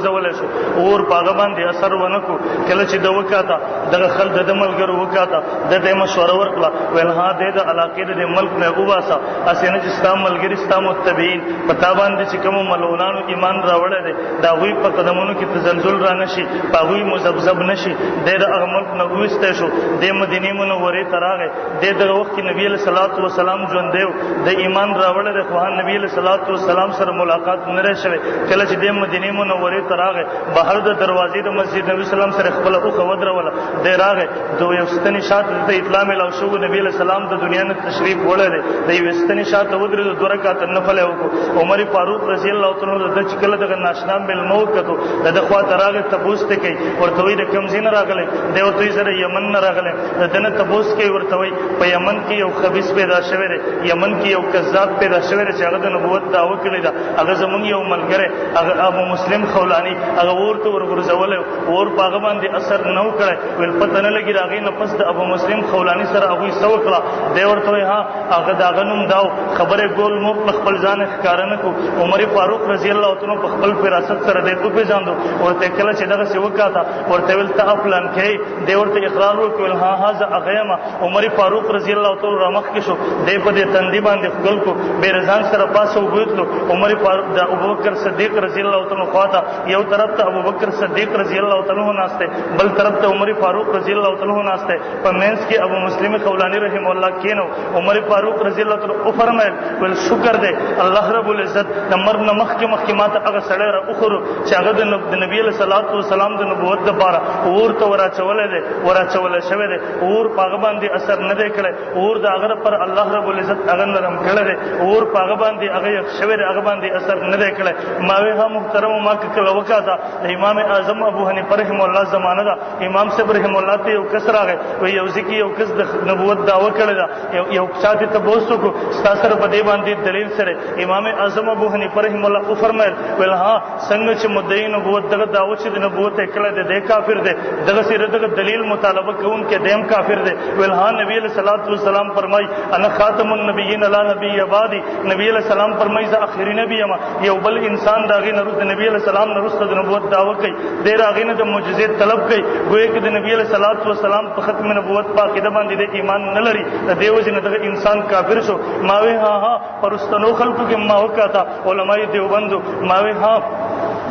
زولای شو اور پاغه باندې اثر ونکو کله چې د وکاته دغه خل د ملګرو وکاته د مشوره ورکړه ویل ها د علاقې د ملک نه وباسه اسنه چې ستا ملګری ستا متبعین پتا باندې چې کوم ملونانو ایمان راوړل دي دا وی په قدمونو کې تزلزل را نشي پاوی مزبذب نشي د هغه ملک نه وسته شو د مدینه منوره تراغه دغه وخت کې نبی صلی الله علیه وسلم ژوند دیو د ایمان راوړل د خو نبی صلی الله علیه وسلم سره ملاقات نه راشي کله چې د مدینه منوره تراغه بهر د دروازې د مسجد نبی سلام سره خپل او خودره ولا د راغه دوه یوستنی شات د اطلاع ملو شو نبی سلام د دنیا نه تشریف وړل د یوستنی شات ودره د دوه رکعات نفل او عمر فاروق رضی الله تعالی عنہ د چکل د ناشنا مل مو کتو د خوا تراغه تبوس ته کوي ورته وی د کمزین راغله د ورته سره یمن نه راغله دنه تبوس کوي ورته وی په یمن کې یو خبيث پیدا شوی دی یمن کې یو کذاب پیدا شوی دی چې هغه د نبوت دعوه کړی دا هغه زمونږ یو ملګری هغه ابو مسلم خولانی هغه ورته ورغورځول اور پاغه باندې اثر نو کړي ول پته نه لګی راغی نه پس د ابو مسلم خولانی سره هغه سو کړه د ورته ها هغه داغه نوم داو خبره ګول مو خپل ځان ښکارنه کو عمر فاروق رضی الله تعالی عنہ خپل فراست سره د په ځاندو ورته کله چې دغه سی وکاته ورته ول ته خپلان کې د ورته اقرار وکول ها هاذا اغیما عمر فاروق رضی الله تعالی رمخ کې شو د په دې تندې باندې خپل کو بیرزان سره پاسو وګتلو عمر فاروق د ابوبکر صدیق رضی الله تعالی عنہ خواته یو طرف ته ابوبکر صدیق رضی الله تعالی عنہ ناشته بل طرف ته عمر فاروق رضی الله تعالی عنہ ناشته په مینس کې ابو مسلم خولانی رحم الله کینو عمر فاروق رضی الله تعالی عنہ فرمایل ول شکر دې الله رب العزت د مرګ نه مخکې مات هغه سړی را اخرو چې هغه د نبی صلی الله علیه وسلم د نبوت لپاره اور ته وراچولې ده وراچولې شوی ده اور پاغه باندې اثر نه دی کړی اور د هغه پر الله رب العزت هغه نرم کړی ده اور پاغه باندې هغه شوی ده هغه باندې اثر نه دی کړی ماوي ها محترم ما کله وکاته امام اعظم ابو حنیفه رحم الله زمانه دا امام صاحب رحم الله ته یو کس راغی وی یو ځکه یو کس د نبوت دعوه کړی دا یو چاته ته بوسو کو ستاسو په دې باندې دلیل سره امام اعظم ابو حنیفه رحم الله او فرمایل ول ها څنګه چې مدعی نبوت دغه دعوه چې د نبوت کړه د کافر دی دغه سره دغه دلیل مطالبه کوون کې دیم کافر دی ول ها نبی صلی الله علیه وسلم فرمای انا خاتم النبیین لا نبی بعدی نبی علیہ السلام فرمای ز اخری نبی ما یو بل انسان داغه نرو د نبی علیہ السلام نرسته د نبوت دعوه کوي ډیر هغه نه د معجزې طلب کوي ګویا کې د نبی علیہ الصلوۃ والسلام په ختم نبوت پاکیده باندې د ایمان نه لري د دیو جن دغه انسان کافر شو ماوي ها پرستنو خلقو کې ما وکاته علماء دیوبندو ماوي ها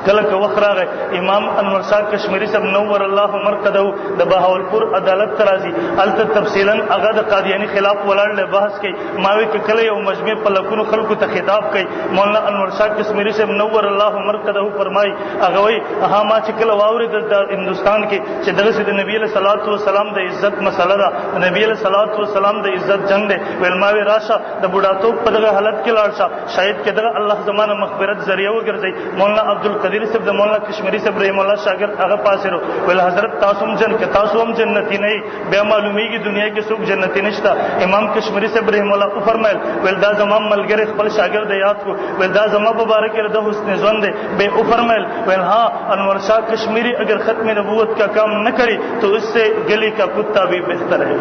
کله که وخت راغی امام انور شاه کشمیری صاحب نور الله مرقده د بهاولپور عدالت ترازی الته تفصیلا هغه د قادیانی خلاف ولاړ بحث کوي ماوي کې کله یو مجمع په لکونو خلکو ته خطاب کوي مولانا انور شاه کشمیری صاحب نور الله مرقده فرمای هغه وی ها ما چې کله واوري د هندستان کې چې دغه د نبی صلی الله علیه وسلم د عزت مسله ده نبی صلی الله علیه وسلم د عزت جنگ ده ول ماوي راشه د بوډاتوب په دغه حالت کې لاړ شه شاید کې دغه الله زمانه مغفرت ذریعہ وګرځي مولانا عبدالقدیر صاحب د مولانا کشمیری صاحب رحم الله شاګرد هغه پاسرو ول حضرت تاسو هم جن کې تاسو هم جنتی نه بیا معلومیږي دنیا کې څوک جنتی نشته امام کشمیری صاحب رحم الله فرمایل ول دا زمام ملګری خپل شاګرد یاد کو ول دا زما مبارک رده حسن ژوند به او فرمایل ول ها انور شاه کشمیری اگر ختم نبوت کا کام نہ کری تو اس سے گلی کا کتا بھی بہتر ہے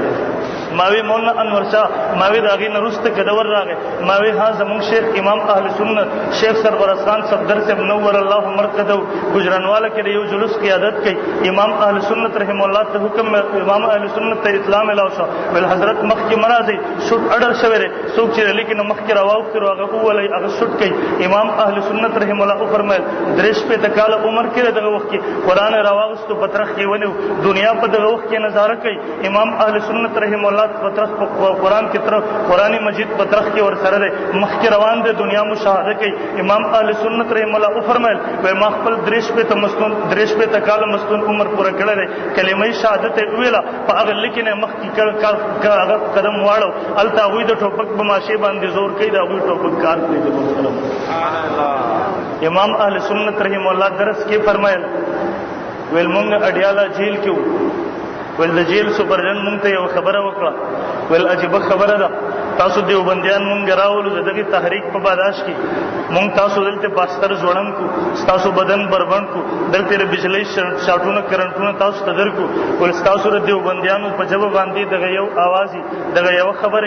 ماوی مولانا انور شاه ماوی داغي نرست کدور راغه ماوی ها زمون شیخ امام اهل سنت شیخ سربراز خان صفدر سے منور الله مرقده گجرانواله کې یو جلوس قیادت کوي امام اهل سنت رحم الله ته حکم امام اهل سنت ته اطلاع ملاو شو ول حضرت مخ کې مرাজি شوټ اډر شوره څوک چې لیکن مخ کې راواو کړو هغه ولې هغه شوټ کوي امام اهل سنت رحم الله فرمایل درش په تکال عمر کې دغه وخت کې قران راواغستو پترخ کې ونیو دنیا په دغه وخت کې نظاره کوي امام اهل سنت رحم الله پترخ قران کې تر قران مجید پترخ کې ور سره مخ کې روان دي دنیا مشاهده کوي امام اهل سنت رحم الله فرمایل و ما خپل درش په تمستون درش په تکال مستون عمر پوره کړل کلمه شهادت ویلا په هغه لیکنه مخ کې هغه قدم واړو التا وې د ټوپک بماشه باندې زور کوي دا وې ټوپک کار کوي سبحان الله امام اهل سنت رحم الله درس کې فرمایل ویل مونږ اډیاله جیل کې ول د جیل سپرډن مونږ ته یو خبره وکړه ول عجیب خبره ده تاسو دیوبندیان مونږ راولو دغه تحریک په باداش کې مونږ تاسو دلته باستر جوړم کو تاسو بدن بربند کو دلته بجلی شاټونه کرنټونه تاسو تدر کو ول تاسو دیوبندیانو په جواب باندې دغه یو आवाज دغه یو خبره